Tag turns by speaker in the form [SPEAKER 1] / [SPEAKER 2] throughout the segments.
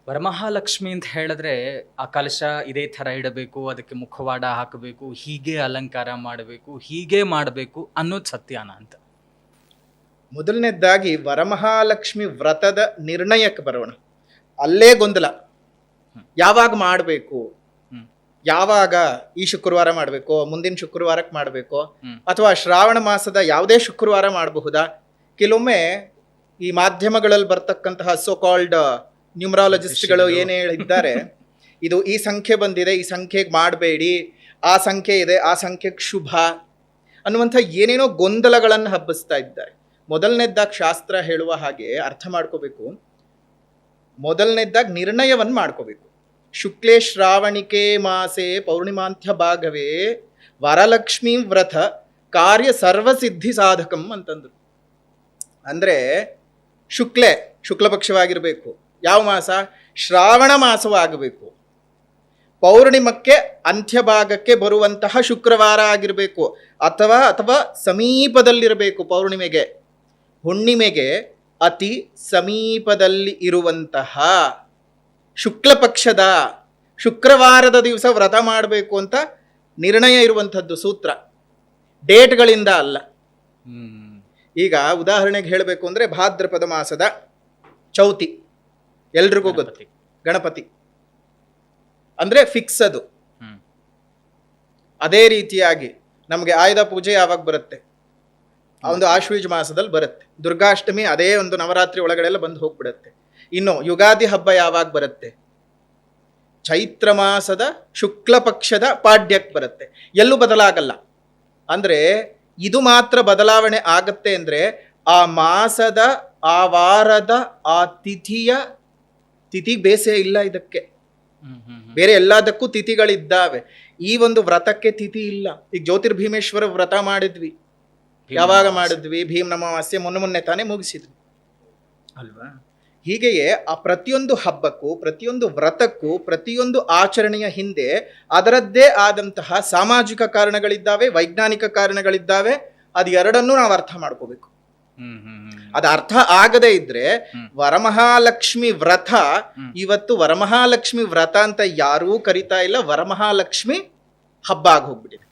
[SPEAKER 1] ವರಮಹಾಲಕ್ಷ್ಮಿ ಅಂತ ಹೇಳಿದ್ರೆ ಆ ಕಲಶ ಇದೇ ಥರ ಇಡಬೇಕು, ಅದಕ್ಕೆ ಮುಖವಾಡ ಹಾಕಬೇಕು, ಹೀಗೆ ಅಲಂಕಾರ ಮಾಡಬೇಕು, ಹೀಗೆ ಮಾಡಬೇಕು ಅನ್ನೋದು ಸತ್ಯಾನ ಅಂತ.
[SPEAKER 2] ಮೊದಲನೇದಾಗಿ ವರಮಹಾಲಕ್ಷ್ಮಿ ವ್ರತದ ನಿರ್ಣಯಕ್ಕೆ ಬರೋಣ. ಅಲ್ಲೇ ಗೊಂದಲ. ಯಾವಾಗ ಮಾಡಬೇಕು, ಯಾವಾಗ ಈ ಶುಕ್ರವಾರ ಮಾಡಬೇಕು, ಮುಂದಿನ ಶುಕ್ರವಾರಕ್ಕೆ ಮಾಡಬೇಕು, ಅಥವಾ ಶ್ರಾವಣ ಮಾಸದ ಯಾವುದೇ ಶುಕ್ರವಾರ ಮಾಡಬಹುದಾ? ಕೆಲವೊಮ್ಮೆ ಈ ಮಾಧ್ಯಮಗಳಲ್ಲಿ ಬರ್ತಕ್ಕಂತಹ ಸೋ ಕಾಲ್ಡ್ ನ್ಯೂಮರಾಲಜಿಸ್ಟ್ಗಳು ಏನೇ ಹೇಳಿದ್ದಾರೆ, ಇದು ಈ ಸಂಖ್ಯೆ ಬಂದಿದೆ, ಈ ಸಂಖ್ಯೆಗೆ ಮಾಡಬೇಡಿ, ಆ ಸಂಖ್ಯೆ ಇದೆ, ಆ ಸಂಖ್ಯೆಗೆ ಶುಭ ಅನ್ನುವಂಥ ಏನೇನೋ ಗೊಂದಲಗಳನ್ನು ಹಬ್ಬಿಸ್ತಾ ಇದ್ದಾರೆ. ಮೊದಲನೇದಾಗಿ ಶಾಸ್ತ್ರ ಹೇಳುವ ಹಾಗೆ ಅರ್ಥ ಮಾಡ್ಕೋಬೇಕು. ಮೊದಲನೇದಾಗಿ ನಿರ್ಣಯವನ್ನು ಮಾಡ್ಕೋಬೇಕು. ಶುಕ್ಲೇ ಶ್ರಾವಣಿಕೆ ಮಾಸೆ ಪೌರ್ಣಿಮಾಂತ್ಯ ಭಾಗವೇ ವರಲಕ್ಷ್ಮೀ ವ್ರತ ಕಾರ್ಯ ಸರ್ವಸಿದ್ಧಿ ಸಾಧಕಂ ಅಂತಂದ್ರು. ಅಂದ್ರೆ ಶುಕ್ಲಪಕ್ಷವಾಗಿರಬೇಕು. ಯಾವ ಮಾಸ? ಶ್ರಾವಣ ಮಾಸವಾಗಬೇಕು. ಪೌರ್ಣಿಮಕ್ಕೆ ಅಂತ್ಯಭಾಗಕ್ಕೆ ಬರುವಂತಹ ಶುಕ್ರವಾರ ಆಗಿರಬೇಕು, ಅಥವಾ ಸಮೀಪದಲ್ಲಿರಬೇಕು. ಪೌರ್ಣಿಮೆಗೆ, ಹುಣ್ಣಿಮೆಗೆ ಅತಿ ಸಮೀಪದಲ್ಲಿ ಇರುವಂತಹ ಶುಕ್ಲ ಪಕ್ಷದ ಶುಕ್ರವಾರದ ದಿವಸ ವ್ರತ ಮಾಡಬೇಕು ಅಂತ ನಿರ್ಣಯ ಇರುವಂಥದ್ದು ಸೂತ್ರ, ಡೇಟ್ಗಳಿಂದ ಅಲ್ಲ. ಈಗ ಉದಾಹರಣೆಗೆ ಹೇಳಬೇಕು ಅಂದರೆ ಭಾದ್ರಪದ ಮಾಸದ ಚೌತಿ ಎಲ್ರಿಗೂ ಗೊತ್ತು, ಗಣಪತಿ ಅಂದರೆ ಫಿಕ್ಸ್ ಅದು. ಅದೇ ರೀತಿಯಾಗಿ ನಮಗೆ ಆಯುಧ ಪೂಜೆ ಯಾವಾಗ ಬರುತ್ತೆ? ಒಂದು ಆಶ್ವೀಜ ಮಾಸದಲ್ಲಿ ಬರುತ್ತೆ. ದುರ್ಗಾಷ್ಟಮಿ ಅದೇ ಒಂದು ನವರಾತ್ರಿ ಒಳಗಡೆಲ್ಲ ಬಂದು ಹೋಗ್ಬಿಡುತ್ತೆ. ಇನ್ನು ಯುಗಾದಿ ಹಬ್ಬ ಯಾವಾಗ ಬರುತ್ತೆ? ಚೈತ್ರ ಮಾಸದ ಶುಕ್ಲ ಪಕ್ಷದ ಪಾಡ್ಯಕ್ಕೆ ಬರುತ್ತೆ. ಎಲ್ಲೂ ಬದಲಾಗಲ್ಲ. ಅಂದರೆ ಇದು ಮಾತ್ರ ಬದಲಾವಣೆ ಆಗತ್ತೆ ಅಂದರೆ ಆ ಮಾಸದ, ಆ ವಾರದ, ಆ ತಿಥಿ ಬೇಸೆ ಇಲ್ಲ. ಇದಕ್ಕೆ ಬೇರೆ ಎಲ್ಲದಕ್ಕೂ ತಿಥಿಗಳಿದ್ದಾವೆ. ಈ ಒಂದು ವ್ರತಕ್ಕೆ ತಿಥಿ ಇಲ್ಲ. ಈಗ ಜ್ಯೋತಿರ್ಭೀಮೇಶ್ವರ ವ್ರತ ಮಾಡಿದ್ವಿ, ಯಾವಾಗ ಮಾಡಿದ್ವಿ? ಭೀಮ್ ಅಮಾವಾಸ್ಯೆ ಮೊನ್ನೆ ತಾನೇ ಮುಗಿಸಿದ್ವಿ ಅಲ್ವಾ? ಹೀಗೆಯೇ ಆ ಪ್ರತಿಯೊಂದು ಹಬ್ಬಕ್ಕೂ, ಪ್ರತಿಯೊಂದು ವ್ರತಕ್ಕೂ, ಪ್ರತಿಯೊಂದು ಆಚರಣೆಯ ಹಿಂದೆ ಅದರದ್ದೇ ಆದಂತಹ ಸಾಮಾಜಿಕ ಕಾರಣಗಳಿದ್ದಾವೆ, ವೈಜ್ಞಾನಿಕ ಕಾರಣಗಳಿದ್ದಾವೆ. ಅದು ಎರಡನ್ನೂ ನಾವು ಅರ್ಥ ಮಾಡ್ಕೋಬೇಕು. ಅದು ಅರ್ಥ ಆಗದೇ ಇದ್ರೆ ವರಮಹಾಲಕ್ಷ್ಮಿ ವ್ರತ ಇವತ್ತು ವರಮಹಾಲಕ್ಷ್ಮಿ ವ್ರತ ಅಂತ ಯಾರೂ ಕರಿತಾ ಇಲ್ಲ, ವರಮಹಾಲಕ್ಷ್ಮಿ ಹಬ್ಬ ಆಗಿ ಹೋಗ್ಬಿಟ್ಟಿದೆ.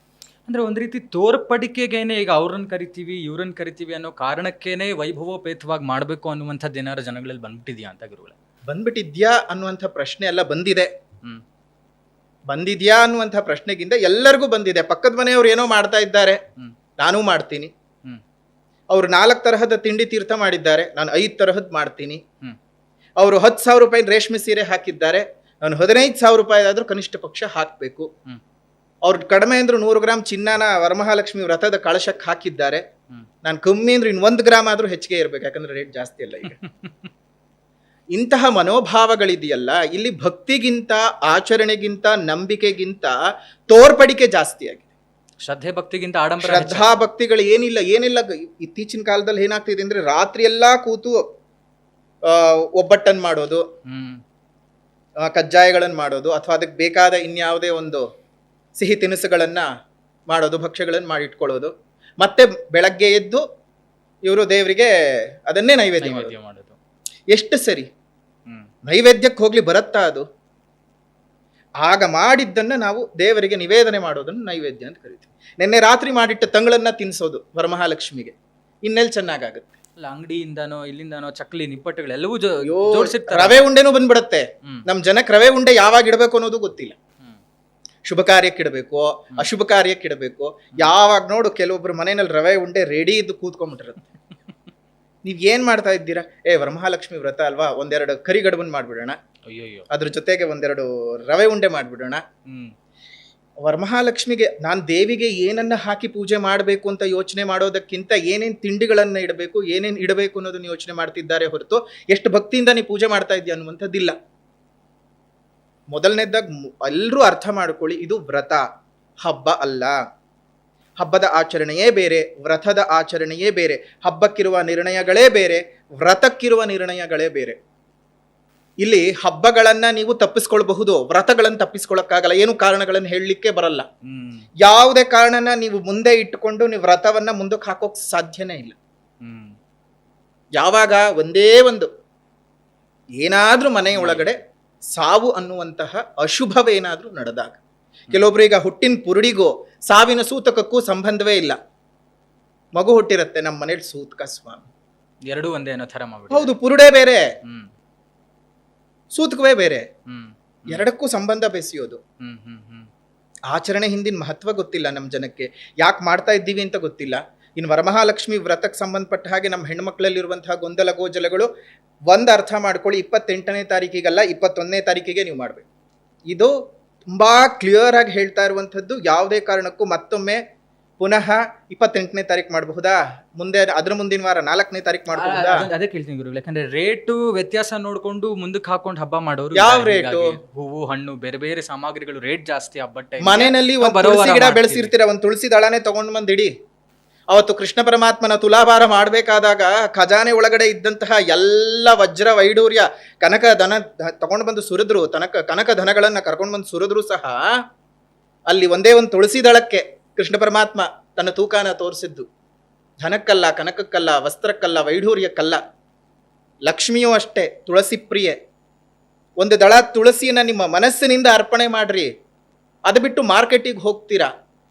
[SPEAKER 1] ಅಂದ್ರೆ ಒಂದ್ ರೀತಿ ತೋರ್ಪಡಿಕೆಗೇನೆ ಈಗ ಅವ್ರನ್ನ ಕರಿತೀವಿ ಇವ್ರನ್ನ ಕರಿತೀವಿ ಅನ್ನೋ ಕಾರಣಕ್ಕೇನೆ ವೈಭವೋಪೇತವಾಗಿ ಮಾಡ್ಬೇಕು ಅನ್ನುವಂಥದ್ದು ಏನಾದ್ರು ಜನಗಳಲ್ಲಿ ಬಂದ್ಬಿಟ್ಟಿದ್ಯಾ ಅಂತ ಗುರುಗಳೇ?
[SPEAKER 2] ಬಂದ್ಬಿಟ್ಟಿದ್ಯಾ ಅನ್ನುವಂಥ ಪ್ರಶ್ನೆ ಎಲ್ಲ ಬಂದಿದೆ. ಬಂದಿದ್ಯಾ ಅನ್ನುವಂಥ ಪ್ರಶ್ನೆಗಿಂತ ಎಲ್ಲರಿಗೂ ಬಂದಿದೆ. ಪಕ್ಕದ ಮನೆಯವ್ರು ಏನೋ ಮಾಡ್ತಾ ಇದ್ದಾರೆ, ನಾನೂ ಮಾಡ್ತೀನಿ. ಅವ್ರು 4 ತರಹದ ತಿಂಡಿ ತೀರ್ಥ ಮಾಡಿದ್ದಾರೆ, ನಾನು 5 ತರಹದ್ ಮಾಡ್ತೀನಿ. ಅವರು 10,000 ರೂಪಾಯಿ ರೇಷ್ಮೆ ಸೀರೆ ಹಾಕಿದ್ದಾರೆ, ನಾನು 15,000 ರೂಪಾಯಿ ಆದ್ರೂ ಕನಿಷ್ಠ ಪಕ್ಷ ಹಾಕ್ಬೇಕು. ಅವ್ರು ಕಡಿಮೆ ಅಂದ್ರೆ 100 ಗ್ರಾಮ್ ಚಿನ್ನನ ವರಮಹಾಲಕ್ಷ್ಮಿ ವ್ರತದ ಕಳಶಕ್ಕೆ ಹಾಕಿದ್ದಾರೆ, ನಾನು ಕಮ್ಮಿ ಅಂದ್ರೆ 1 ಗ್ರಾಮ್ ಆದ್ರೂ ಹೆಚ್ಚಿಗೆ ಇರ್ಬೇಕು, ಯಾಕಂದ್ರೆ ರೇಟ್ ಜಾಸ್ತಿ ಅಲ್ಲ ಈಗ. ಇಂತಹ ಮನೋಭಾವಗಳಿದೆಯಲ್ಲ, ಇಲ್ಲಿ ಭಕ್ತಿಗಿಂತ, ಆಚರಣೆಗಿಂತ, ನಂಬಿಕೆಗಿಂತ ತೋರ್ಪಡಿಕೆ ಜಾಸ್ತಿ ಆಗಿದೆ.
[SPEAKER 1] ಶ್ರದ್ಧೆ ಭಕ್ತಿಗಿಂತ ಆಡಂಬರ,
[SPEAKER 2] ಶ್ರದ್ಧಾ ಭಕ್ತಿಗಳು ಏನಿಲ್ಲ. ಇತ್ತೀಚಿನ ಕಾಲದಲ್ಲಿ ಏನಾಗ್ತಿದೆ ಅಂದ್ರೆ ರಾತ್ರಿ ಎಲ್ಲಾ ಕೂತು ಒಬ್ಬಟ್ಟನ್ನು ಮಾಡೋದು, ಕಜ್ಜಾಯಗಳನ್ನು ಮಾಡೋದು, ಅಥವಾ ಅದಕ್ಕೆ ಬೇಕಾದ ಇನ್ಯಾವುದೇ ಒಂದು ಸಿಹಿ ತಿನಿಸುಗಳನ್ನ ಮಾಡೋದು, ಭಕ್ಷ್ಯಗಳನ್ನು ಮಾಡಿಟ್ಕೊಳ್ಳೋದು. ಮತ್ತೆ ಬೆಳಗ್ಗೆ ಎದ್ದು ಇವರು ದೇವರಿಗೆ ಅದನ್ನೇ ನೈವೇದ್ಯ ಮಾಡೋದು. ಎಷ್ಟು ಸರಿ? ನೈವೇದ್ಯಕ್ಕೆ ಹೋಗ್ಲಿ ಬರುತ್ತಾ ಅದು? ಆಗ ಮಾಡಿದ್ದನ್ನ ನಾವು ದೇವರಿಗೆ ನಿವೇದನೆ ಮಾಡೋದನ್ನು ನೈವೇದ್ಯ ಅಂತ ಕರಿತೀವಿ. ನಿನ್ನೆ ರಾತ್ರಿ ಮಾಡಿಟ್ಟ ತಂಗಳನ್ನ ತಿನ್ಸೋದು ವರಮಹಾಲಕ್ಷ್ಮಿಗೆ ಇನ್ನೆಲ್ಲಿ ಚೆನ್ನಾಗಾಗುತ್ತೆ?
[SPEAKER 1] ಅಲ್ಲ, ಅಂಗಡಿಯಿಂದನೋ ಇಲ್ಲಿಂದನೋ ಚಕ್ಲಿ ನಿಪ್ಪಟ್ಟುಗಳೆಲ್ಲವೂ
[SPEAKER 2] ರವೆ ಉಂಡೆನೂ ಬಂದ್ಬಿಡತ್ತೆ. ನಮ್ ಜನಕ್ಕೆ ರವೆ ಉಂಡೆ ಯಾವಾಗ ಇಡಬೇಕು ಅನ್ನೋದು ಗೊತ್ತಿಲ್ಲ. ಶುಭ ಕಾರ್ಯಕ್ಕೆ ಇಡಬೇಕು, ಅಶುಭ ಕಾರ್ಯಕ್ಕೆ ಇಡಬೇಕು. ಯಾವಾಗ ನೋಡು ಕೆಲವೊಬ್ರು ಮನೆಯಲ್ಲಿ ರವೆ ಉಂಡೆ ರೆಡಿ ಇದ್ದು ಕೂತ್ಕೊಂಡ್ಬಿಟ್ಟಿರುತ್ತೆ. ನೀವ್ ಏನ್ ಮಾಡ್ತಾ ಇದ್ದೀರಾ? ವರಮಹಾಲಕ್ಷ್ಮಿ ವ್ರತ ಅಲ್ವಾ, 1-2 ಕರಿಗಡಬನ್ ಮಾಡ್ಬಿಡೋಣ, ಅದ್ರ ಜೊತೆಗೆ 1-2 ರವೆ ಉಂಡೆ ಮಾಡ್ಬಿಡೋಣ. ವರಮಹಾಲಕ್ಷ್ಮಿಗೆ ನಾನು ದೇವಿಗೆ ಏನನ್ನ ಹಾಕಿ ಪೂಜೆ ಮಾಡಬೇಕು ಅಂತ ಯೋಚನೆ ಮಾಡೋದಕ್ಕಿಂತ ಏನೇನ್ ತಿಂಡಿಗಳನ್ನ ಇಡಬೇಕು, ಏನೇನ್ ಇಡಬೇಕು ಅನ್ನೋದನ್ನ ಯೋಚನೆ ಮಾಡ್ತಿದ್ದಾರೆ ಹೊರತು ಎಷ್ಟು ಭಕ್ತಿಯಿಂದ ನೀವು ಪೂಜೆ ಮಾಡ್ತಾ ಇದೆಯಾ ಅನ್ನುವಂಥದ್ದಿಲ್ಲ. ಮೊದಲನೇದಾಗ ಎಲ್ಲರೂ ಅರ್ಥ ಮಾಡ್ಕೊಳ್ಳಿ, ಇದು ವ್ರತ, ಹಬ್ಬ ಅಲ್ಲ. ಹಬ್ಬದ ಆಚರಣೆಯೇ ಬೇರೆ, ವ್ರತದ ಆಚರಣೆಯೇ ಬೇರೆ. ಹಬ್ಬಕ್ಕಿರುವ ನಿರ್ಣಯಗಳೇ ಬೇರೆ, ವ್ರತಕ್ಕಿರುವ ನಿರ್ಣಯಗಳೇ ಬೇರೆ. ಇಲ್ಲಿ ಹಬ್ಬಗಳನ್ನ ನೀವು ತಪ್ಪಿಸ್ಕೊಳ್ಬಹುದು, ವ್ರತಗಳನ್ನು ತಪ್ಪಿಸ್ಕೊಳಕ್ಕಾಗಲ್ಲ. ಏನು ಕಾರಣಗಳನ್ನು ಹೇಳಲಿಕ್ಕೆ ಬರಲ್ಲ. ಯಾವುದೇ ಕಾರಣನ ನೀವು ಮುಂದೆ ಇಟ್ಟುಕೊಂಡು ನೀವು ವ್ರತವನ್ನ ಮುಂದಕ್ಕೆ ಹಾಕೋಕ್ ಸಾಧ್ಯನೇ ಇಲ್ಲ. ಯಾವಾಗ ಒಂದೇ ಒಂದು ಏನಾದ್ರೂ ಮನೆಯ ಒಳಗಡೆ ಸಾವು ಅನ್ನುವಂತಹ ಅಶುಭವೇನಾದ್ರೂ ನಡೆದಾಗ. ಕೆಲವೊಬ್ರು ಈಗ ಹುಟ್ಟಿನ ಪುರುಡಿಗೂ ಸಾವಿನ ಸೂತಕಕ್ಕೂ ಸಂಬಂಧವೇ ಇಲ್ಲ. ಮಗು ಹುಟ್ಟಿರುತ್ತೆ, ನಮ್ಮ ಮನೇಲಿ ಸೂತಕ ಸ್ವಾಮಿ,
[SPEAKER 1] ಎರಡೂ ಒಂದೇ ಅನ್ನೋ ತರ ಮಾಡ್ಬಿಡಿ.
[SPEAKER 2] ಹೌದು, ಪುರುಡೆ ಬೇರೆ,
[SPEAKER 1] ಹ್ಮ್
[SPEAKER 2] ಸೂತಕವೇ ಬೇರೆ,
[SPEAKER 1] ಹ್ಮ್
[SPEAKER 2] ಎರಡಕ್ಕೂ ಸಂಬಂಧ ಬೆಸೆಯೋದು.
[SPEAKER 1] ಹ್ಮ್ ಹ್ಮ್ ಹ್ಮ್
[SPEAKER 2] ಆಚರಣೆ ಹಿಂದಿನ ಮಹತ್ವ ಗೊತ್ತಿಲ್ಲ ನಮ್ಮ ಜನಕ್ಕೆ, ಯಾಕೆ ಮಾಡ್ತಾ ಇದ್ದೀವಿ ಅಂತ ಗೊತ್ತಿಲ್ಲ. ಇನ್ನು ವರಮಹಾಲಕ್ಷ್ಮಿ ವ್ರತಕ್ಕೆ ಸಂಬಂಧಪಟ್ಟ ಹಾಗೆ ನಮ್ಮ ಹೆಣ್ಮಕ್ಳಲ್ಲಿರುವಂತಹ ಗೊಂದಲ ಗೋಜಲಗಳು ಒಂದು ಅರ್ಥ ಮಾಡ್ಕೊಳ್ಳಿ, 28ನೇ ತಾರೀಕಿಗಲ್ಲ 21ನೇ ತಾರೀಕಿಗೆ ನೀವು ಮಾಡಬೇಕು. ಇದು ತುಂಬಾ ಕ್ಲಿಯರ್ ಆಗಿ ಹೇಳ್ತಾ ಇರುವಂಥದ್ದು. ಯಾವುದೇ ಕಾರಣಕ್ಕೂ ಮತ್ತೊಮ್ಮೆ ಪುನಃ 28ನೇ ತಾರೀಕು ಮಾಡಬಹುದಾ, ಮುಂದೆ ಅದ್ರ ಮುಂದಿನ ವಾರ 4ನೇ ತಾರೀಕು ಮಾಡಬಹುದಾ?
[SPEAKER 1] ಅದೇ ಕೇಳ್ತೀನಿ ಗುರು, ಯಾಕಂದ್ರೆ ರೇಟು ವ್ಯತ್ಯಾಸ ನೋಡ್ಕೊಂಡು ಮುಂದಕ್ಕೆ ಹಾಕೊಂಡು ಹಬ್ಬ ಮಾಡೋರು.
[SPEAKER 2] ಯಾವ ರೇಟು?
[SPEAKER 1] ಹೂವು ಹಣ್ಣು ಬೇರೆ ಬೇರೆ ಸಾಮಗ್ರಿಗಳು ರೇಟ್ ಜಾಸ್ತಿ ಹಬ್ಬ time.
[SPEAKER 2] ಮನೆಯಲ್ಲಿ ಒಂದು ತುಳಸಿ ಗಿಡ ಬೆಳೆಸಿರ್ತೀರ, ಒಂದು ತುಳಸಿ ದಳನೆ ತಗೊಂಡು ಬಂದಿಡಿ. ಅವತ್ತು ಕೃಷ್ಣ ಪರಮಾತ್ಮನ ತುಲಾಭಾರ ಮಾಡಬೇಕಾದಾಗ ಖಜಾನೆ ಒಳಗಡೆ ಇದ್ದಂತಹ ಎಲ್ಲ ವಜ್ರ ವೈಡೂರ್ಯ ಕನಕ ಧನ ತಗೊಂಡು ಬಂದು ಸುರಿದ್ರು, ಕನಕ ಧನಗಳನ್ನ ಕರ್ಕೊಂಡು ಬಂದು ಸುರಿದ್ರು ಸಹ ಅಲ್ಲಿ ಒಂದೇ ಒಂದು ತುಳಸಿ ದಳಕ್ಕೆ ಕೃಷ್ಣ ಪರಮಾತ್ಮ ತನ್ನ ತೂಕಾನ ತೋರಿಸಿದ್ದು. ಧನಕ್ಕಲ್ಲ, ಕನಕಕ್ಕಲ್ಲ, ವಸ್ತ್ರಕ್ಕಲ್ಲ, ವೈಢೂರ್ಯಕ್ಕಲ್ಲ. ಲಕ್ಷ್ಮಿಯೂ ಅಷ್ಟೇ ತುಳಸಿ ಪ್ರಿಯೆ. ಒಂದು ದಳ ತುಳಸಿಯನ್ನ ನಿಮ್ಮ ಮನಸ್ಸಿನಿಂದ ಅರ್ಪಣೆ ಮಾಡ್ರಿ. ಅದು ಬಿಟ್ಟು ಮಾರ್ಕೆಟಿಗೆ ಹೋಗ್ತೀರಾ,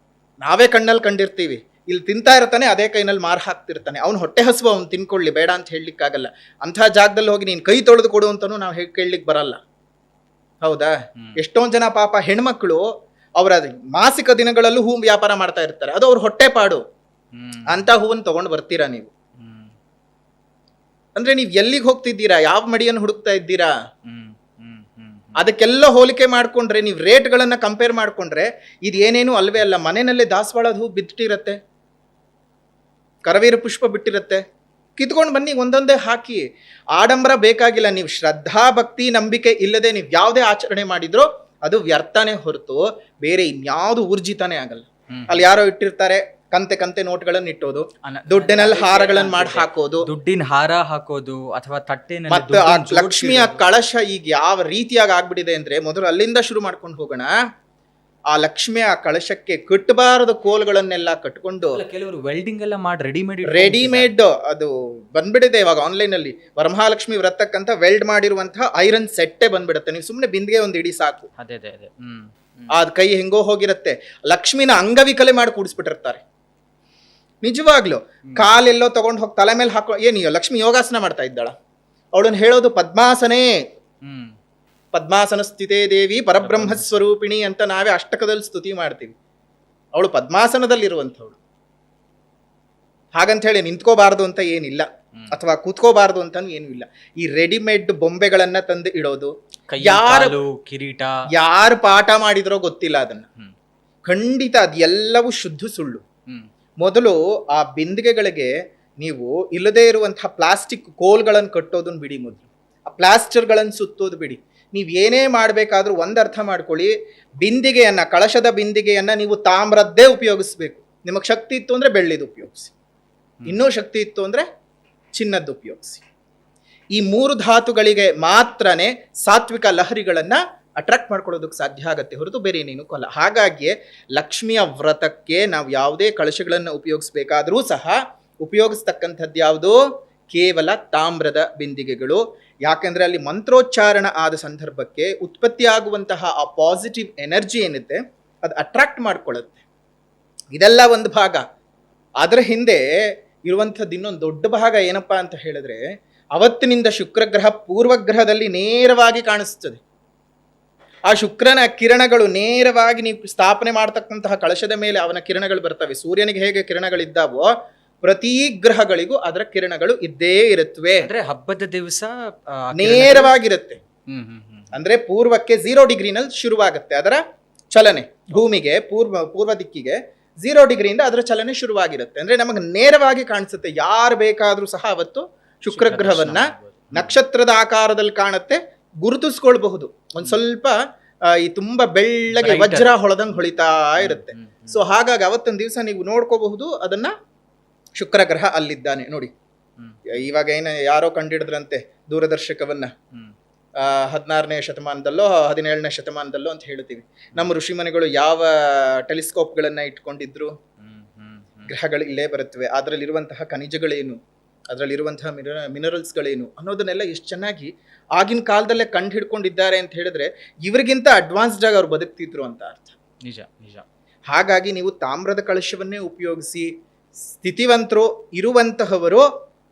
[SPEAKER 2] ನಾವೇ ಕಣ್ಣಲ್ಲಿ ಕಂಡಿರ್ತೀವಿ, ಇಲ್ಲಿ ತಿಂತಾ ಇರ್ತಾನೆ, ಅದೇ ಕೈನಲ್ಲಿ ಮಾರು ಹಾಕ್ತಿರ್ತಾನೆ. ಅವ್ನು ಹೊಟ್ಟೆ ಹಸುವ, ಅವ್ನು ತಿನ್ಕೊಳ್ಳಿ, ಬೇಡ ಅಂತ ಹೇಳಲಿಕ್ಕಾಗಲ್ಲ. ಅಂಥ ಜಾಗದಲ್ಲಿ ಹೋಗಿ ನೀನು ಕೈ ತೊಳೆದು ಕೊಡು ಅಂತಲೂ ನಾವು ಕೇಳಲಿಕ್ಕೆ ಬರಲ್ಲ. ಹೌದಾ? ಎಷ್ಟೊಂದು ಜನ ಪಾಪ ಹೆಣ್ಮಕ್ಳು ಅವರ ಮಾಸಿಕ ದಿನಗಳಲ್ಲೂ ಹೂ ವ್ಯಾಪಾರ ಮಾಡ್ತಾ ಇರ್ತಾರೆ, ಅದು ಅವ್ರ ಹೊಟ್ಟೆ ಪಾಡು. ಅಂತ ಹೂವನ್ನು ತಗೊಂಡು ಬರ್ತೀರಾ ನೀವು? ಅಂದ್ರೆ ನೀವು ಎಲ್ಲಿಗೆ ಹೋಗ್ತಿದ್ದೀರಾ? ಯಾವ ಮಡಿಯನ್ನು ಹುಡುಕ್ತಾ ಇದ್ದೀರಾ? ಅದಕ್ಕೆಲ್ಲ ಹೋಲಿಕೆ ಮಾಡ್ಕೊಂಡ್ರೆ, ನೀವು ರೇಟ್ಗಳನ್ನ ಕಂಪೇರ್ ಮಾಡ್ಕೊಂಡ್ರೆ ಇದು ಏನೇನು ಅಲ್ವೇ ಅಲ್ಲ. ಮನೆಯಲ್ಲೇ ದಾಸವಾಳದ ಹೂ ಬಿಟ್ಟಿರತ್ತೆ, ಕರವೀರ ಪುಷ್ಪ ಬಿಟ್ಟಿರತ್ತೆ, ಕಿತ್ಕೊಂಡು ಬನ್ನಿ, ಒಂದೊಂದೇ ಹಾಕಿ. ಆಡಂಬರ ಬೇಕಾಗಿಲ್ಲ. ನೀವು ಶ್ರದ್ಧಾ ಭಕ್ತಿ ನಂಬಿಕೆ ಇಲ್ಲದೆ ನೀವು ಯಾವುದೇ ಆಚರಣೆ ಮಾಡಿದ್ರೋ ಅದು ವ್ಯರ್ಥನೇ ಹೊರತು ಬೇರೆ ಇನ್ಯಾವುದು ಊರ್ಜಿತಾನೇ ಆಗಲ್ಲ. ಅಲ್ಲಿ ಯಾರೋ ಇಟ್ಟಿರ್ತಾರೆ ಕಂತೆ ನೋಟ್ಗಳನ್ನ ಇಟ್ಟೋದು, ದುಡ್ಡಿನಲ್ಲಿ ಹಾರಗಳನ್ನ ಮಾಡಿ ಹಾಕೋದು,
[SPEAKER 1] ದುಡ್ಡಿನ ಹಾರ ಹಾಕೋದು ಅಥವಾ ತಟ್ಟೆನಲ್ಲಿ
[SPEAKER 2] ಮತ್ತೆ ಆ ಲಕ್ಷ್ಮಿಯ ಕಳಶ ಈಗ ಯಾವ ರೀತಿಯಾಗಿ ಆಗ್ಬಿಟ್ಟಿದೆ ಅಂದ್ರೆ, ಮೊದಲು ಅಲ್ಲಿಂದ ಶುರು ಮಾಡ್ಕೊಂಡು ಹೋಗೋಣ. ಆ ಲಕ್ಷ್ಮಿಯ ಕಳಶಕ್ಕೆ ಕಟ್ಟಬಾರದ ಕೋಲ್ಗಳನ್ನೆಲ್ಲ ಕಟ್ಕೊಂಡು,
[SPEAKER 1] ಕೆಲವರು ವೆಲ್ಡಿಂಗ್ ಎಲ್ಲ ಮಾಡಿ
[SPEAKER 2] ರೆಡಿಮೇಡ್ ಅದು ಬಂದ್ಬಿಟ್ಟಿದೆ ಇವಾಗ ಆನ್ಲೈನ್ ಅಲ್ಲಿ. ವರಮಹಾಲಕ್ಷ್ಮಿ ವ್ರತಕ್ಕಂತ ವೆಲ್ಡ್ ಮಾಡಿರುವಂತಹ ಐರನ್ ಸೆಟ್ಟೇ ಬಂದ್ಬಿಡುತ್ತೆ. ನೀವು ಸುಮ್ಮನೆ ಬಿಂದಿಗೆ ಒಂದು ಇಡಿ ಸಾಕು. ಅದ್ ಕೈ ಹೆಂಗೋ ಹೋಗಿರುತ್ತೆ. ಲಕ್ಷ್ಮಿನ ಅಂಗವಿಕಲೆ ಮಾಡಿ ಕೂಡಿಸ್ಬಿಟ್ಟಿರ್ತಾರೆ. ನಿಜವಾಗ್ಲು ಕಾಲೆಲ್ಲೋ ತಗೊಂಡು ಹೋಗಿ ತಲೆ ಮೇಲೆ ಹಾಕೋ, ಏನು ಲಕ್ಷ್ಮಿ ಯೋಗಾಸನ ಮಾಡ್ತಾ ಇದ್ದಾಳ? ಅವಳನ್ನು ಹೇಳೋದು ಪದ್ಮಾಸನೇ, ಪದ್ಮಾಸನ ಸ್ಥಿತೇ ದೇವಿ ಪರಬ್ರಹ್ಮ ಸ್ವರೂಪಿಣಿ ಅಂತ ನಾವೇ ಅಷ್ಟಕದಲ್ಲಿ ಸ್ತುತಿ ಮಾಡ್ತೀವಿ. ಅವಳು ಪದ್ಮಾಸನದಲ್ಲಿರುವಂಥವಳು. ಹಾಗಂತ ಹೇಳಿ ನಿಂತ್ಕೋಬಾರ್ದು ಅಂತ ಏನಿಲ್ಲ, ಅಥವಾ ಕೂತ್ಕೋಬಾರ್ದು ಅಂತ ಏನೂ ಇಲ್ಲ. ಈ ರೆಡಿಮೇಡ್ ಬೊಂಬೆಗಳನ್ನ ತಂದು ಇಡೋದು,
[SPEAKER 1] ಕಿರೀಟ
[SPEAKER 2] ಯಾರು ಪಾಠ ಮಾಡಿದ್ರೋ ಗೊತ್ತಿಲ್ಲ. ಅದನ್ನ ಖಂಡಿತ ಅದೆಲ್ಲವೂ ಶುದ್ಧ ಸುಳ್ಳು. ಮೊದಲು ಆ ಬಿಂದಿಗೆಗಳಿಗೆ ನೀವು ಇಲ್ಲದೇ ಇರುವಂತಹ ಪ್ಲಾಸ್ಟಿಕ್ ಕೋಲ್ಗಳನ್ನು ಕಟ್ಟೋದನ್ನ ಬಿಡಿ. ಮೊದಲು ಆ ಪ್ಲಾಸ್ಟರ್ಗಳನ್ನು ಸುತ್ತೋದು ಬಿಡಿ. ನೀವು ಏನೇ ಮಾಡಬೇಕಾದ್ರೂ ಒಂದು ಅರ್ಥ ಮಾಡ್ಕೊಳ್ಳಿ, ಬಿಂದಿಗೆಯನ್ನ, ಕಳಶದ ಬಿಂದಿಗೆಯನ್ನ ನೀವು ತಾಮ್ರದ್ದೇ ಉಪಯೋಗಿಸ್ಬೇಕು. ನಿಮಗೆ ಶಕ್ತಿ ಇತ್ತು ಅಂದ್ರೆ ಬೆಳ್ಳಿದು ಉಪಯೋಗಿಸಿ, ಇನ್ನೂ ಶಕ್ತಿ ಇತ್ತು ಅಂದ್ರೆ ಚಿನ್ನದ್ದು ಉಪಯೋಗಿಸಿ. ಈ 3 ಧಾತುಗಳಿಗೆ ಮಾತ್ರನೇ ಸಾತ್ವಿಕ ಲಹರಿಗಳನ್ನ ಅಟ್ರಾಕ್ಟ್ ಮಾಡ್ಕೊಳ್ಳೋದಕ್ಕೆ ಸಾಧ್ಯ ಆಗತ್ತೆ, ಹೊರತು ಬೇರೆ ಏನೇನು ಕೊಲ್ಲ. ಹಾಗಾಗಿ ಲಕ್ಷ್ಮಿಯ ವ್ರತಕ್ಕೆ ನಾವು ಯಾವುದೇ ಕಳಶಗಳನ್ನು ಉಪಯೋಗಿಸ್ಬೇಕಾದ್ರೂ ಸಹ ಉಪಯೋಗಿಸ್ತಕ್ಕಂಥದ್ದು ಯಾವುದು? ಕೇವಲ ತಾಮ್ರದ ಬಿಂದಿಗೆಗಳು. ಯಾಕೆಂದ್ರೆ ಅಲ್ಲಿ ಮಂತ್ರೋಚ್ಚಾರಣ ಆದ ಸಂದರ್ಭಕ್ಕೆ ಉತ್ಪತ್ತಿಯಾಗುವಂತಹ ಆ ಪಾಸಿಟಿವ್ ಎನರ್ಜಿ ಏನಿದೆ ಅದು ಅಟ್ರಾಕ್ಟ್ ಮಾಡ್ಕೊಳ್ಳುತ್ತೆ. ಇದೆಲ್ಲ ಒಂದು ಭಾಗ. ಅದರ ಹಿಂದೆ ಇರುವಂಥದ್ದು ಇನ್ನೊಂದು ದೊಡ್ಡ ಭಾಗ ಏನಪ್ಪಾ ಅಂತ ಹೇಳಿದ್ರೆ, ಅವತ್ತಿನಿಂದ ಶುಕ್ರಗ್ರಹ ಪೂರ್ವಗ್ರಹದಲ್ಲಿ ನೇರವಾಗಿ ಕಾಣಿಸ್ತದೆ. ಆ ಶುಕ್ರನ ಕಿರಣಗಳು ನೇರವಾಗಿ ನೀವು ಸ್ಥಾಪನೆ ಮಾಡ್ತಕ್ಕಂತಹ ಕಳಶದ ಮೇಲೆ ಅವನ ಕಿರಣಗಳು ಬರ್ತವೆ. ಸೂರ್ಯನಿಗೆ ಹೇಗೆ ಕಿರಣಗಳಿದ್ದಾವೋ ಪ್ರತಿ ಗ್ರಹಗಳಿಗೂ ಅದರ ಕಿರಣಗಳು ಇದ್ದೇ ಇರುತ್ತವೆ.
[SPEAKER 1] ಹಬ್ಬದ ದಿವಸ
[SPEAKER 2] ನೇರವಾಗಿರುತ್ತೆ. ಅಂದ್ರೆ ಪೂರ್ವಕ್ಕೆ 0 ಡಿಗ್ರಿನಲ್ಲಿ ಶುರುವಾಗುತ್ತೆ ಅದರ ಚಲನೆ. ಭೂಮಿಗೆ ಪೂರ್ವ ದಿಕ್ಕಿಗೆ 0 ಡಿಗ್ರಿಯಿಂದ ಅದರ ಚಲನೆ ಶುರುವಾಗಿರುತ್ತೆ. ಅಂದ್ರೆ ನಮಗೆ ನೇರವಾಗಿ ಕಾಣಿಸುತ್ತೆ. ಯಾರು ಬೇಕಾದ್ರೂ ಸಹ ಅವತ್ತು ಶುಕ್ರಗ್ರಹವನ್ನ ನಕ್ಷತ್ರದ ಆಕಾರದಲ್ಲಿ ಕಾಣುತ್ತೆ, ಗುರುತಿಸ್ಕೊಳ್ಬಹುದು. ಒಂದ್ ಸ್ವಲ್ಪ ಈ ತುಂಬಾ ಬೆಳ್ಳಗೆ ವಜ್ರ ಹೊಳದಂಗ್ ಹೊಳಿತಾ ಇರುತ್ತೆ. ಸೊ ಹಾಗಾಗಿ ಅವತ್ತೊಂದು ದಿವಸ ನೀವು ನೋಡ್ಕೋಬಹುದು ಅದನ್ನ, ಶುಕ್ರಗ್ರಹ ಅಲ್ಲಿದ್ದಾನೆ ನೋಡಿ. ಇವಾಗ ಯಾರೋ ಕಂಡಿಡಿದ್ರಂತೆ ದೂರದರ್ಶಕವನ್ನ, 16ನೇ ಶತಮಾನದಲ್ಲೋ 17ನೇ ಶತಮಾನದಲ್ಲೋ ಅಂತ ಹೇಳ್ತೀವಿ. ನಮ್ಮ ಋಷಿಮನೆಗಳು ಯಾವ ಟೆಲಿಸ್ಕೋಪ್ಗಳನ್ನ ಇಟ್ಕೊಂಡಿದ್ರು? ಗ್ರಹಗಳು ಇಲ್ಲೇ ಬರುತ್ತವೆ. ಅದರಲ್ಲಿರುವಂತಹ ಖನಿಜಗಳೇನು, ಅದರಲ್ಲಿರುವಂತಹ ಮಿನರಲ್ಸ್ಗಳೇನು ಅನ್ನೋದನ್ನೆಲ್ಲ ಎಷ್ಟು ಚೆನ್ನಾಗಿ ಆಗಿನ ಕಾಲದಲ್ಲೇ ಕಂಡು ಹಿಡ್ಕೊಂಡಿದ್ದಾರೆ ಅಂತ ಹೇಳಿದ್ರೆ ಇವ್ರಿಗಿಂತ ಅಡ್ವಾನ್ಸ್ಡ್ ಆಗಿ ಅವ್ರು ಬದುಕ್ತಿದ್ರು ಅಂತ ಅರ್ಥ.
[SPEAKER 1] ನಿಜ ನಿಜ.
[SPEAKER 2] ಹಾಗಾಗಿ ನೀವು ತಾಮ್ರದ ಕಳಶವನ್ನೇ ಉಪಯೋಗಿಸಿ, ಸ್ಥಿತಿವಂತರು ಇರುವಂತಹವರು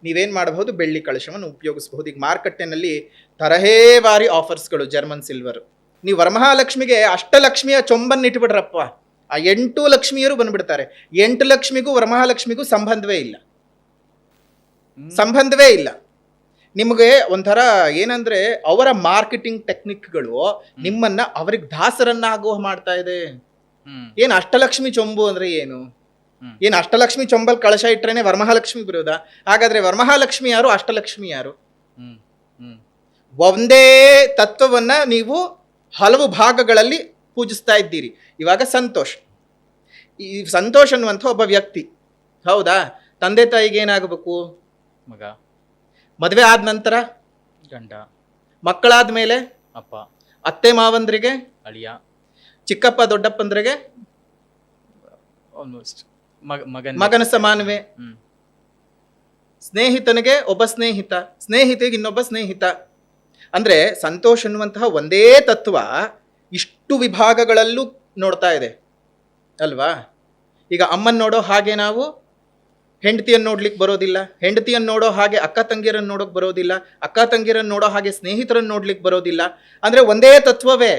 [SPEAKER 2] ನೀವೇನ್ ಮಾಡಬಹುದು, ಬೆಳ್ಳಿ ಕಳಶವನ್ನು ಉಪಯೋಗಿಸಬಹುದು. ಈಗ ಮಾರುಕಟ್ಟೆನಲ್ಲಿ ತರಹೇವಾರಿ ಆಫರ್ಸ್ಗಳು, ಜರ್ಮನ್ ಸಿಲ್ವರ್. ನೀವು ವರಮಹಾಲಕ್ಷ್ಮಿಗೆ ಅಷ್ಟಲಕ್ಷ್ಮಿಯ ಚೊಂಬನ್ನು ಇಟ್ಬಿಡ್ರಪ್ಪ, ಆ 8 ಲಕ್ಷ್ಮಿಯರು ಬಂದ್ಬಿಡ್ತಾರೆ. 8 ಲಕ್ಷ್ಮಿಗೂ ವರಮಹಾಲಕ್ಷ್ಮಿಗೂ ಸಂಬಂಧವೇ ಇಲ್ಲ, ಸಂಬಂಧವೇ ಇಲ್ಲ. ನಿಮಗೆ ಒಂಥರ ಏನಂದ್ರೆ ಅವರ ಮಾರ್ಕೆಟಿಂಗ್ ಟೆಕ್ನಿಕ್ಗಳು ನಿಮ್ಮನ್ನ ಅವ್ರಿಗೆ ದಾಸರನ್ನಾಗುವ ಮಾಡ್ತಾ ಇದೆ. ಏನ್ ಅಷ್ಟಲಕ್ಷ್ಮಿ ಚೊಂಬು ಅಂದ್ರೆ ಏನು? ಏನ್ ಅಷ್ಟಲಕ್ಷ್ಮಿ ಚೊಂಬಲ್ ಕಳಶ ಇಟ್ರೇನೆ ವರಮಹಾಲಕ್ಷ್ಮಿ ಬರೋದಾ? ಹಾಗಾದ್ರೆ ವರಮಹಾಲಕ್ಷ್ಮಿ ಯಾರು, ಅಷ್ಟಲಕ್ಷ್ಮಿ ಯಾರು? ಒಂದೇ ತತ್ವವನ್ನ ನೀವು ಹಲವು ಭಾಗಗಳಲ್ಲಿ ಪೂಜಿಸ್ತಾ ಇದ್ದೀರಿ. ಇವಾಗ ಸಂತೋಷ್, ಈ ಸಂತೋಷ್ ಅನ್ನುವಂಥ ಒಬ್ಬ ವ್ಯಕ್ತಿ, ಹೌದಾ? ತಂದೆ ತಾಯಿಗೆ ಏನಾಗಬೇಕು?
[SPEAKER 1] ಮಗ.
[SPEAKER 2] ಮದುವೆ ಆದ ನಂತರ
[SPEAKER 1] ಗಂಡ.
[SPEAKER 2] ಮಕ್ಕಳಾದ ಮೇಲೆ
[SPEAKER 1] ಅಪ್ಪ.
[SPEAKER 2] ಅತ್ತೆ ಮಾವಂದ್ರಿಗೆ
[SPEAKER 1] ಅಳಿಯ.
[SPEAKER 2] ಚಿಕ್ಕಪ್ಪ ದೊಡ್ಡಪ್ಪಂದ್ರಿಗೆ
[SPEAKER 1] ಆಲ್ಮೋಸ್ಟ್
[SPEAKER 2] ಮಗನ ಸಮಾನವೇ. ಸ್ನೇಹಿತನಿಗೆ ಒಬ್ಬ ಸ್ನೇಹಿತ, ಸ್ನೇಹಿತಿಗೆ ಇನ್ನೊಬ್ಬ ಸ್ನೇಹಿತ. ಅಂದ್ರೆ ಸಂತೋಷ್ ಅನ್ನುವಂತಹ ಒಂದೇ ತತ್ವ ಇಷ್ಟು ವಿಭಾಗಗಳಲ್ಲೂ ನೋಡ್ತಾ ಇದೆ ಅಲ್ವಾ? ಈಗ ಅಮ್ಮನ್ ನೋಡೋ ಹಾಗೆ ನಾವು ಹೆಂಡತಿಯನ್ನು ನೋಡ್ಲಿಕ್ಕೆ ಬರೋದಿಲ್ಲ, ಹೆಂಡತಿಯನ್ನು ನೋಡೋ ಹಾಗೆ ಅಕ್ಕ ತಂಗಿಯರನ್ನು ನೋಡೋಕ್ ಬರೋದಿಲ್ಲ, ಅಕ್ಕ ತಂಗಿಯರನ್ನು ನೋಡೋ ಹಾಗೆ ಸ್ನೇಹಿತರನ್ನು ನೋಡ್ಲಿಕ್ಕೆ ಬರೋದಿಲ್ಲ. ಅಂದ್ರೆ ಒಂದೇ ತತ್ವವೇ,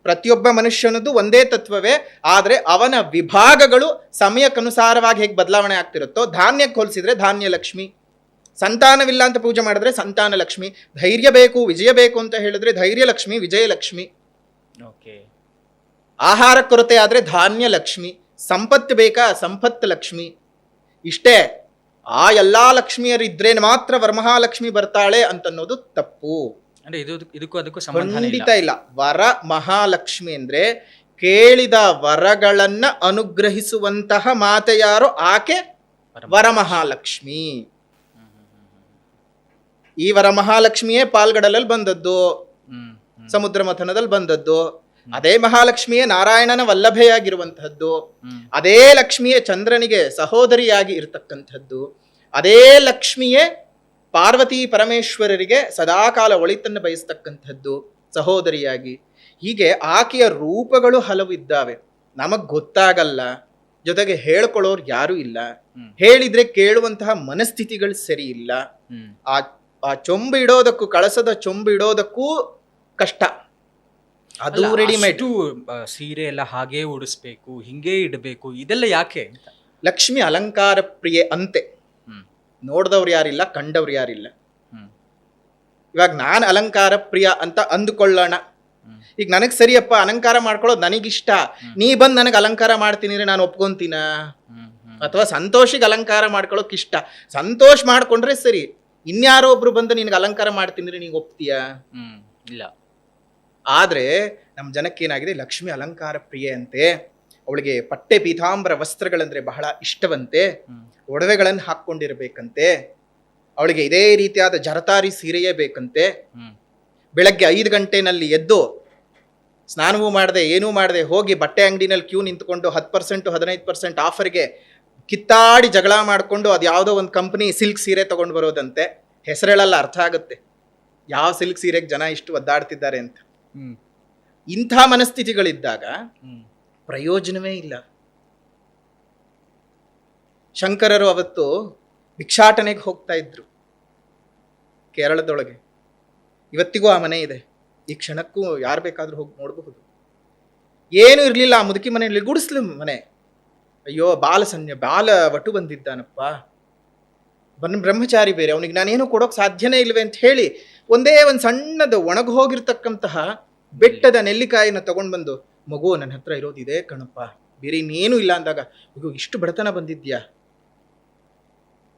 [SPEAKER 2] ಪ್ರತಿಯೊಬ್ಬ ಮನುಷ್ಯನದ್ದು ಒಂದೇ ತತ್ವವೇ. ಆದ್ರೆ ಅವನ ವಿಭಾಗಗಳು ಸಮಯಕ್ಕನುಸಾರವಾಗಿ ಹೇಗೆ ಬದಲಾವಣೆ ಆಗ್ತಿರುತ್ತೋ, ಧಾನ್ಯಕ್ಕೆ ಹೋಲಿಸಿದ್ರೆ ಧಾನ್ಯ ಲಕ್ಷ್ಮಿ, ಸಂತಾನವಿಲ್ಲ ಅಂತ ಪೂಜೆ ಮಾಡಿದ್ರೆ ಸಂತಾನ ಲಕ್ಷ್ಮಿ, ಧೈರ್ಯ ಬೇಕು ವಿಜಯ ಬೇಕು ಅಂತ ಹೇಳಿದ್ರೆ ಧೈರ್ಯ ಲಕ್ಷ್ಮಿ, ವಿಜಯ ಲಕ್ಷ್ಮಿ, ಆಹಾರ ಕೊರತೆ ಆದ್ರೆ ಧಾನ್ಯ ಲಕ್ಷ್ಮಿ, ಸಂಪತ್ತು ಬೇಕಾ ಸಂಪತ್ತು ಲಕ್ಷ್ಮಿ. ಇಷ್ಟೇ. ಆ ಎಲ್ಲಾ ಲಕ್ಷ್ಮಿಯರಿದ್ರೆ ಮಾತ್ರ ವರಮಹಾಲಕ್ಷ್ಮಿ ಬರ್ತಾಳೆ ಅಂತನ್ನೋದು ತಪ್ಪು.
[SPEAKER 1] ಅಂದ್ರೆ ಇದಕ್ಕೂ ಅದಕ್ಕೂ
[SPEAKER 2] ಖಂಡಿತ ಇಲ್ಲ. ವರ ಮಹಾಲಕ್ಷ್ಮಿ ಅಂದ್ರೆ ಕೇಳಿದ ವರಗಳನ್ನ ಅನುಗ್ರಹಿಸುವಂತಹ ಮಾತೆ ಯಾರೋ ಆಕೆ ವರಮಹಾಲಕ್ಷ್ಮಿ. ಈ ವರಮಹಾಲಕ್ಷ್ಮಿಯೇ ಪಾಲ್ಗಡಲಲ್ಲಿ ಬಂದದ್ದು, ಸಮುದ್ರ ಮಥನದಲ್ಲಿ ಬಂದದ್ದು. ಅದೇ ಮಹಾಲಕ್ಷ್ಮಿಯೇ ನಾರಾಯಣನ ವಲ್ಲಭೆಯಾಗಿರುವಂತಹದ್ದು, ಅದೇ ಲಕ್ಷ್ಮಿಯೇ ಚಂದ್ರನಿಗೆ ಸಹೋದರಿಯಾಗಿ ಇರತಕ್ಕಂಥದ್ದು, ಅದೇ ಲಕ್ಷ್ಮಿಯೇ ಪಾರ್ವತಿ ಪರಮೇಶ್ವರರಿಗೆ ಸದಾಕಾಲ ಒಳಿತನ್ನು ಬಯಸ್ತಕ್ಕಂಥದ್ದು ಸಹೋದರಿಯಾಗಿ. ಹೀಗೆ ಆಕೆಯ ರೂಪಗಳು ಹಲವು ಇದ್ದಾವೆ, ನಮಗ್ ಗೊತ್ತಾಗಲ್ಲ. ಜೊತೆಗೆ ಹೇಳ್ಕೊಳ್ಳೋರು ಯಾರು ಇಲ್ಲ, ಹೇಳಿದ್ರೆ ಕೇಳುವಂತಹ ಮನಸ್ಥಿತಿಗಳು ಸರಿ ಇಲ್ಲ. ಆ ಚೊಂಬು ಇಡೋದಕ್ಕೂ, ಕಳಸದ ಚೊಂಬು ಇಡೋದಕ್ಕೂ ಕಷ್ಟ. ಅದು ರೆಡಿಮೇಡ್.
[SPEAKER 1] ಸೀರೆ ಎಲ್ಲ ಹಾಗೆ ಉಡಿಸ್ಬೇಕು, ಹಿಂಗೆ ಇಡಬೇಕು, ಇದೆಲ್ಲ ಯಾಕೆ?
[SPEAKER 2] ಲಕ್ಷ್ಮಿ ಅಲಂಕಾರ ಪ್ರಿಯೆ ಅಂತೆ. ನೋಡ್ದವ್ರು ಯಾರಿಲ್ಲ, ಕಂಡವ್ರು ಯಾರಿಲ್ಲ. ಇವಾಗ ನಾನು ಅಲಂಕಾರ ಪ್ರಿಯ ಅಂತ ಅಂದುಕೊಳ್ಳೋಣ. ಈಗ ನನಗ್ ಸರಿಯಪ್ಪ ಅಲಂಕಾರ ಮಾಡ್ಕೊಳ್ಳೋದು ನನಗಿಷ್ಟ, ನೀ ಬಂದ್ ನನಗೆ ಅಲಂಕಾರ ಮಾಡ್ತೀನಿ ಅಂದ್ರೆ ನಾನು ಒಪ್ಕೊಂತೀನ? ಅಥವಾ ಸಂತೋಷಿಗೆ ಅಲಂಕಾರ ಮಾಡ್ಕೊಳ್ಳೋಕ್ ಇಷ್ಟ, ಸಂತೋಷ್ ಮಾಡ್ಕೊಂಡ್ರೆ ಸರಿ. ಇನ್ಯಾರೋ ಒಬ್ರು ಬಂದು ನಿನಗೆ ಅಲಂಕಾರ ಮಾಡ್ತೀನಿ ನೀಗ ಒಪ್ತೀಯಾ?
[SPEAKER 1] ಇಲ್ಲ.
[SPEAKER 2] ಆದ್ರೆ ನಮ್ಮ ಜನಕ್ಕೇನಾಗಿದೆ, ಲಕ್ಷ್ಮಿ ಅಲಂಕಾರ ಪ್ರಿಯೆ ಅಂತೆ, ಅವಳಿಗೆ ಪಟ್ಟೆ ಪೀತಾಂಬರ ವಸ್ತ್ರಗಳಂದ್ರೆ ಬಹಳ ಇಷ್ಟವಂತೆ, ಒಡವೆಗಳನ್ನು ಹಾಕೊಂಡಿರ್ಬೇಕಂತೆ, ಅವಳಿಗೆ ಇದೇ ರೀತಿಯಾದ ಜರತಾರಿ ಸೀರೆಯೇ ಬೇಕಂತೆ. ಬೆಳಗ್ಗೆ 5 ಗಂಟೆನಲ್ಲಿ ಎದ್ದು ಸ್ನಾನವೂ ಮಾಡದೆ ಏನೂ ಮಾಡದೆ ಹೋಗಿ ಬಟ್ಟೆ ಅಂಗಡಿನಲ್ಲಿ ಕ್ಯೂ ನಿಂತ್ಕೊಂಡು 10% 15% ಆಫರ್ಗೆ ಕಿತ್ತಾಡಿ ಜಗಳ ಮಾಡಿಕೊಂಡು ಅದು ಯಾವುದೋ ಒಂದು ಕಂಪನಿ ಸಿಲ್ಕ್ ಸೀರೆ ತಗೊಂಡು ಬರೋದಂತೆ. ಹೆಸರುಗಳೆಲ್ಲ ಅರ್ಥ ಆಗುತ್ತೆ ಯಾವ ಸಿಲ್ಕ್ ಸೀರೆಗೆ ಜನ ಇಷ್ಟು ಒದ್ದಾಡ್ತಿದ್ದಾರೆ ಅಂತ. ಇಂಥ ಮನಸ್ಥಿತಿಗಳಿದ್ದಾಗ ಪ್ರಯೋಜನವೇ ಇಲ್ಲ. ಶಂಕರರು ಅವತ್ತು ಭಿಕ್ಷಾಟನೆಗೆ ಹೋಗ್ತಾ ಇದ್ರು ಕೇರಳದೊಳಗೆ. ಇವತ್ತಿಗೂ ಆ ಮನೆ ಇದೆ, ಈ ಕ್ಷಣಕ್ಕೂ ಯಾರು ಬೇಕಾದ್ರೂ ಹೋಗಿ ನೋಡಬಹುದು. ಏನು ಇರಲಿಲ್ಲ ಆ ಮುದುಕಿ ಮನೆಯಲ್ಲಿ, ಗುಡಿಸ್ಲು ಮನೆ. ಅಯ್ಯೋ ಬಾಲ ವಟು ಬಂದಿದ್ದಾನಪ್ಪ, ಬ್ರಹ್ಮಚಾರಿ ಬೇರೆ, ಅವನಿಗೆ ನಾನೇನು ಕೊಡೋಕೆ ಸಾಧ್ಯನೇ ಇಲ್ವೇ ಅಂತ ಹೇಳಿ ಒಂದೇ ಒಂದು ಸಣ್ಣದು ಒಣಗಿ ಹೋಗಿರ್ತಕ್ಕಂತಹ ಬೆಟ್ಟದ ನೆಲ್ಲಿಕಾಯಿನ ತಗೊಂಡು ಬಂದು, ಮಗು ನನ್ನ ಹತ್ರ ಇರೋದು ಇದೆ ಕಣಪ್ಪ, ಬೇರೆ ಇನ್ನೇನು ಇಲ್ಲ ಅಂದಾಗ, ಮಗು ಇಷ್ಟು ಬಡತನ ಬಂದಿದ್ಯಾ?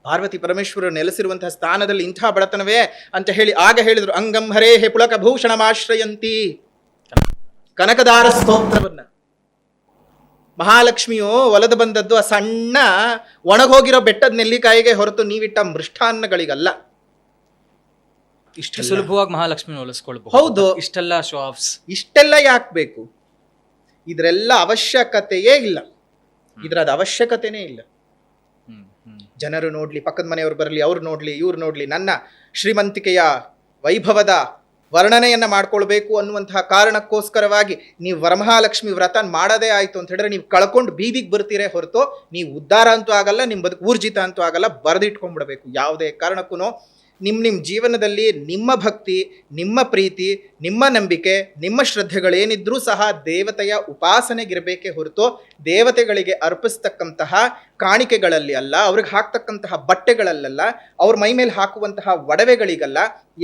[SPEAKER 2] ಪಾರ್ವತಿ ಪರಮೇಶ್ವರರು ನೆಲೆಸಿರುವಂತಹ ಸ್ಥಾನದಲ್ಲಿ ಇಂಥ ಬಡತನವೇ ಅಂತ ಹೇಳಿ ಆಗ ಹೇಳಿದ್ರು, ಅಂಗಂ ಹರೇ ಹೇ ಪುಳಕ ಭೂಷಣಮಾಶ್ರಯಂತಿ, ಕನಕದಾರ ಸ್ತೋತ್ರವನ್ನ. ಮಹಾಲಕ್ಷ್ಮಿಯು ಒಲದು ಬಂದದ್ದು ಆ ಸಣ್ಣ ಒಣಗೋಗಿರೋ ಬೆಟ್ಟದ ನೆಲ್ಲಿಕಾಯಿಗೆ ಹೊರತು ನೀವಿಟ್ಟ ಮೃಷ್ಟಾನ್ನಗಳಿಗಲ್ಲ.
[SPEAKER 1] ಇಷ್ಟು ಸುಲಭವಾಗಿ ಮಹಾಲಕ್ಷ್ಮಿ ಒಲಿಸ್ಕೊಳ್ಬಹುದು.
[SPEAKER 2] ಹೌದು.
[SPEAKER 1] ಇಷ್ಟೆಲ್ಲ ಶೋ ಆಫ್ಸ್,
[SPEAKER 2] ಇಷ್ಟೆಲ್ಲ ಯಾಕೆ ಬೇಕು? ಇದರೆಲ್ಲ ಅವಶ್ಯಕತೆಯೇ ಇಲ್ಲ, ಇದರದ ಅವಶ್ಯಕತೆನೇ ಇಲ್ಲ. ಜನರು ನೋಡ್ಲಿ, ಪಕ್ಕದ ಮನೆಯವರು ಬರಲಿ, ಅವ್ರು ನೋಡ್ಲಿ, ಇವ್ರು ನೋಡ್ಲಿ, ನನ್ನ ಶ್ರೀಮಂತಿಕೆಯ ವೈಭವದ ವರ್ಣನೆಯನ್ನ ಮಾಡ್ಕೊಳ್ಬೇಕು ಅನ್ನುವಂತಹ ಕಾರಣಕ್ಕೋಸ್ಕರವಾಗಿ ನೀವು ವರಮಹಾಲಕ್ಷ್ಮಿ ವ್ರತ ಮಾಡದೇ ಆಯ್ತು ಅಂತ ಹೇಳಿದ್ರೆ ನೀವು ಕಳ್ಕೊಂಡು ಬೀದಿಗೆ ಬರ್ತೀರೇ ಹೊರತು ನೀವು ಉದ್ಧಾರ ಅಂತೂ ಆಗಲ್ಲ, ನಿಮ್ಮ ಬದುಕು ಊರ್ಜಿತ ಅಂತೂ ಆಗಲ್ಲ. ಬರೆದಿಟ್ಕೊಂಡ್ಬಿಡ್ಬೇಕು. ಯಾವುದೇ ಕಾರಣಕ್ಕೂ ನಿಮ್ಮ ಜೀವನದಲ್ಲಿ ನಿಮ್ಮ ಭಕ್ತಿ, ನಿಮ್ಮ ಪ್ರೀತಿ, ನಿಮ್ಮ ನಂಬಿಕೆ, ನಿಮ್ಮ ಶ್ರದ್ಧೆಗಳೇನಿದ್ರೂ ಸಹ ದೇವತೆಯ ಉಪಾಸನೆಗಿರಬೇಕೇ ಹೊರತು ದೇವತೆಗಳಿಗೆ ಅರ್ಪಿಸ್ತಕ್ಕಂತಹ ಕಾಣಿಕೆಗಳಲ್ಲಿ ಅಲ್ಲ, ಅವ್ರಿಗೆ ಹಾಕ್ತಕ್ಕಂತಹ ಬಟ್ಟೆಗಳಲ್ಲ, ಅವ್ರ ಮೈ ಮೇಲೆ ಹಾಕುವಂತಹ ಒಡವೆಗಳಿಗಲ್ಲ.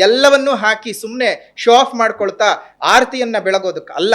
[SPEAKER 2] ಎಲ್ಲವನ್ನೂ ಹಾಕಿ ಸುಮ್ಮನೆ ಶೋ ಆಫ್ ಮಾಡ್ಕೊಳ್ತಾ ಆರತಿಯನ್ನ ಬೆಳಗೋದಕ್ಕೆ ಅಲ್ಲ.